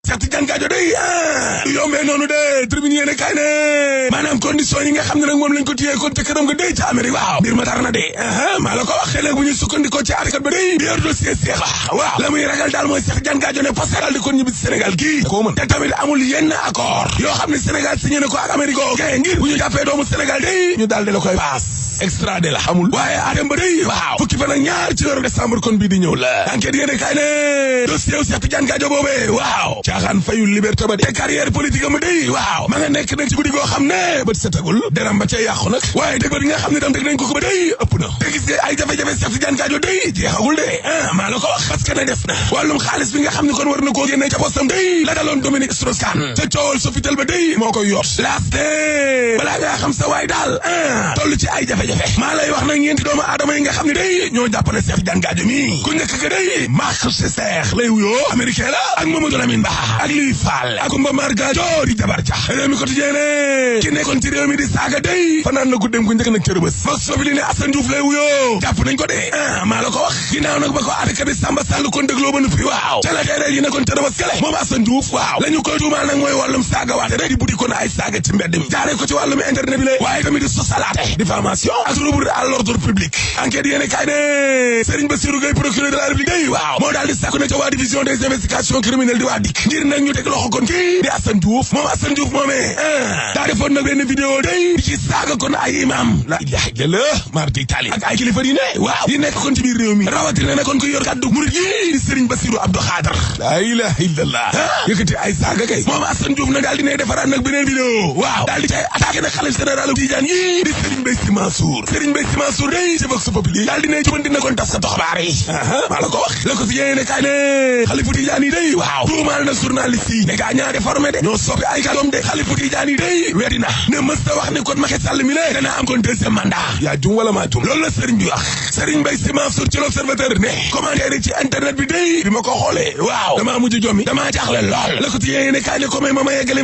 Cheikh Tidiane Gadio day du yombee noonu de tribune yéene kay ne maanaam condition yi nga xam ne nag moom lañ ko téyee kon ca këram nga day ca Amérique waaw mbir ma tar na de maa la ko wax nag bu ñu sukkandikoo ci article ba day biir dossier Cheikh la waaw la muy ragal daal mooy Cheikh Tidiane Gadio ne parce que daal di kon ñibbi Sénégal gii ko mën te tamit amul yenn accord yoo xam ne Sénégal signé na ko ak Amérique kay ngir bu ñu jàppee doomu Sénégal day ñu daal di la koy paas extradé la xamul waaye atem ba day waaw fukki fan ak ñaar ci weeru décembre kon bii di ñëw la enquête yéene kay ne dossier wu Cheikh Tidiane Gadio boobee waaw caaxaan fayul liberté ba te carrière politique am day waaw ma nga nekk nag ci guddi goo xam ne bët setagul deram ba ca yàqu nag waaye dëgg ba nga xam ne tam teg nañ ko ba day ëpp na te gis nga ay jafe-jafe Cheikh Tidiane Gadio day jeexagul de maa la ko wax parce que ne def na wàllum xaalis bi nga xam ne kon war na koo génne ca postam day la daloon Dominique Strauss-Kahn te coowal Sofitel ba day moo koy yor laaste balaa ngaa xam sa waay daal toll ci ay jafe-jafe maa lay wax nag ñeenti doomu aadama yi nga xam ne day ñoo jàpp ne Cheikh Tidiane Gadio mi ku njëkk ka day Marc Cesser lay wuyoo américain la ak Mamadou Lamine Ba ak Louis Fall ak Kumba Mar Gadio di jabar ja réew mi quotidien ne ki nekkoon ci réew mi di saaga day fanaan na guddeem ku njëkk nag ca Rebeuss Vox Populi ne Assane Diouf lay wuyoo jàpp nañ ko de maa la ko wax ginnaaw nag ba ko attaque bi Samba Sall kon dégloo ba nuppi waaw ca la teere yi nekkoon ca Rebeuss kale moom Assane Diouf waaw la ñu koy tuumaal nag mooy wàllum saaga waate rek di buddi kon ay saaga ci mbedd mi jaaree ko ci wàllum internet bi la waaye tamit di sosalaate diffamation ak trouble à l'ordre public enquête yéene kay ne Serigne Bassirou Gueye procureur de la République day waaw moo daal di sàkku na ca waa division des investigations criminelles di waa dik ngir nag ñu teg loxo kon kii di Assane Diouf moom Assane Diouf moomee daa defoon nag benn vidéo day di ci saaga kon ay imam la ilaha illallah mardi tali ak ay kilifa yi ne waaw yi nekk kon ci biir réew mi rawatina ne kon ko yor kaddu murid yi di Serigne Bassirou Abdou Khadre la ilaha illallah yëkkati ay saaga kay moom Assane Diouf nag daal di ne defaraat nag beneen vidéo waaw daal di cay attaqué nag xalif général Tidiane yi di Serigne Mbaye Sy Mansour Serigne Mbaye Sy Mansour day ci Vox Populi daal di ne jubanti na kon tas ka xabaar yi maa la ko wax la ko si yéene kay ne xalifu Tidiane yi day waaw tuumaal na journaliste yi ne gaa ñaa déformé de ñoo soppi ay kàddoom de xalifu Tidiane yi day weddi na ne mës ta wax ni kon Macky Sall mi la dana am kon deuxième mandat yaa jum wala maa jum loolu la Serigne bi wax Serigne Mbaye Sy Mansour ci l'Observateur ne commentaire yi ci internet bi day bi ma ko xoolee waaw damaa mujj jommi damaa jaaxle lool la ko si yéene kay ne ko may ma yeggali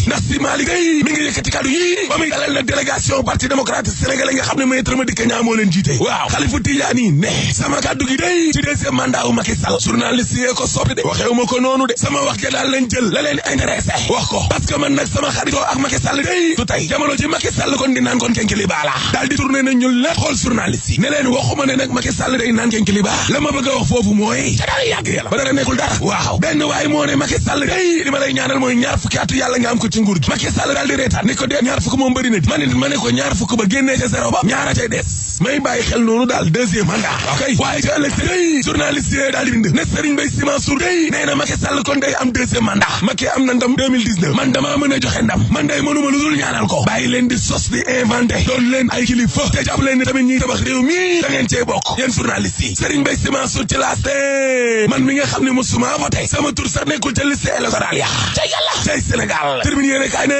ndax si Malick day mi ngi yëkkati kàddu yi ba muy dalal nag délégation parti démocratique sénégalais nga xam ne Maître Madické Niang moo leen jiite waaw xalifu Tidiane yi ne sama kàddu gi day ci deuxième mandat wu Macky Sall journaliste yi ko soppi de waxeewuma ko noonu de sama wax ja daal lañ jël la leen intéressé wax ko parce que man nag sama xaritoo ak Macky Sall day du tey jamono ji Macky Sall kon di naan kon kenkili baa la daal di tourné na ñul la xool journaliste yi ne leen waxuma ne nag Macky Sall day naan kenkili baa la ma bëgg a wax foofu mooy ca dara yàgg yàlla ba dara nekkul dara waaw benn waay moo ne Macky Sall day li ma lay ñaanal mooy ñaar fukki atu yàlla nga am ko ci nguur gi Macky Sall daal di reetaan ne ko dee ñaar fukk moom bëri na di ma ne ko ñaar fukk ba génnee ca zéro ba ñaara cay des may bàyyi xel noonu daal deuxième mandat ok waaye ca ëllëg si day journaliste yi daal di bind ne Serigne Mbaye Sy Mansour day nee na Macky Sall kon day am deuxième mandat Macky am na ndam 2019 man damaa mën a joxe ndam man day mënuma lu dul ñaanal ko bàyyi leen di sos di inventé doon leen ay kilifa te jàpp leen ni tamit ñiy tabax réew mi da ngeen cee bokk yéen journaliste yi Serigne Mbaye Sy Mansour ci laaste man mi nga xam ne musuma voté sama tur sax nekkul ca liste électorale ya ca yàlla tey Sénégal terminé yéene kaay ne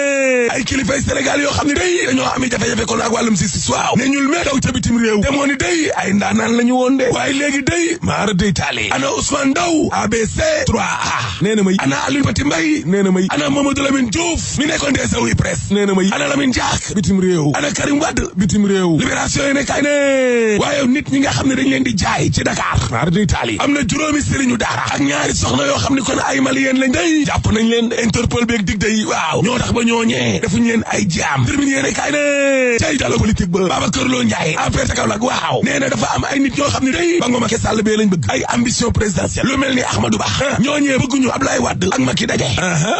ay kilifay Sénégal yoo xam ne day dañoo am jafe-jafe kon ak wàllum justice waaw ne ñul mee daw ca bitim réew te moo ni day ay ndaanaan la ñu woon de waaye léegi day maara day taali ana Ousmane Ndaw ABC 3A nee na may ana Alioune Pati Mbaye nee na may ana Mamadou Lamine Diouf mi nekkoon des awi presse nee na may ana Lamine Diack bitim réew ana Karim Wade bitim réew libération yi ne kay ne waaye nit ñi nga xam ne dañ leen di jaay ci Dakar maara day taali am na juróomi sëriñu daara ak ñaari soxna yoo xam ne kon ay malien lañ day jàpp nañ leen Interpol beeg dig day waaw ñoo tax ba ñooñee defuñu leen ay jaam terminé yéene kay ne cay dalo politique ba Babacar Lo Ndiaye affaire ca Kaolack waaw nee na dafa am ay nit ñoo xam ne day ba nga Macky Sall bee lañ bëgg ay ambition présidentielle lu mel ni Ahmadou Ba ñooñee bëgguñu Abdoulaye Wade ak Macky daje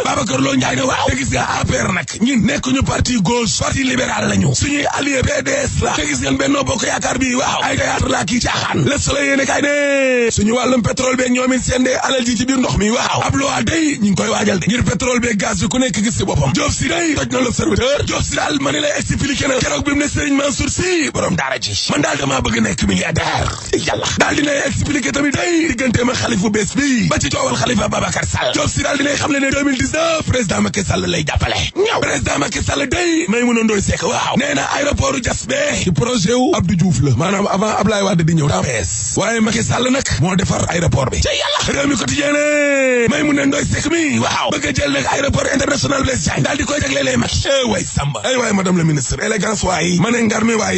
Babacar Lo Ndiaye ne waaw te gis nga APR nag ñun nekkuñu parti gauche parti libéral lañu suñuy allié PDS la te gis ngeen Benno Bokk Yaakaar bi waaw ay théâtre la kii caaxaan Le Soleil yéene kay ne suñu wàllum pétrole beeg ñoom it seen dee alal ji ci biir ndox mi waaw ab loi day ñu ngi koy waajal de ngir pétrole beeg gaz bi ku nekk gis ci boppam Diop si day toj na L'Observateur Diop si daal ma ne lay expliqué na keroog bi mu ne Serigne Mansour Sy borom daara ji man daal damaa bëgg nekk milliardaire yàlla daal dinay expliqué tamit day diggante ma xalifu bees bi ba ci coowal Khalifa Babacar Sall Diop si daal dinay xam le ne 2019 président Macky Sall lay jàppale ñëw président Macky Sall day Maïmouna Ndoye Seck waaw nee na aéroport Diass be ci projet wu Abdou Diouf la maanaam avant Ablaye Wade di ñëw daa bees waaye Macky Sall nag moo defar aéroport bi ca yàlla réew mi quotidien ne Maïmouna Maimouna Ndoye Seck mi waaw bëgg a jël nag aéroport international Blaise Diagne daal di koy jaglelee Macky waay Samba ay waay madame la ministre élégance waay ma ne ngar mi waa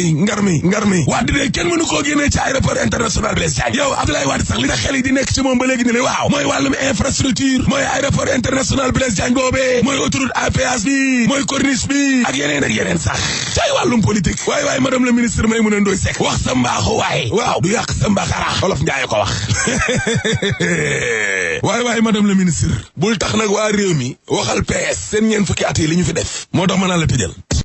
di dee kenn mënu koo génnee ci aéroport international Blaise Diagne yow Abdoulaye Wade sax li tax xel yi di nekk ci moom ba léegi ne waaw mooy wàllum infrastructure mooy aéroport international Blaise Diagne boobee mooy autoroute à péage bi mooy corniche bi ak yeneen sax cay wàllum politique waay madame la ministre Maimouna Ndoye Seck wax sa mbaaxu waay waaw du yàq sa mbaaxara Olof Njaay ko wax waay madame la ministre bul tax nag waa réew mi waxal PS seen ñeen fukki at yi li ñu fi def moo tax ma naan la tëjal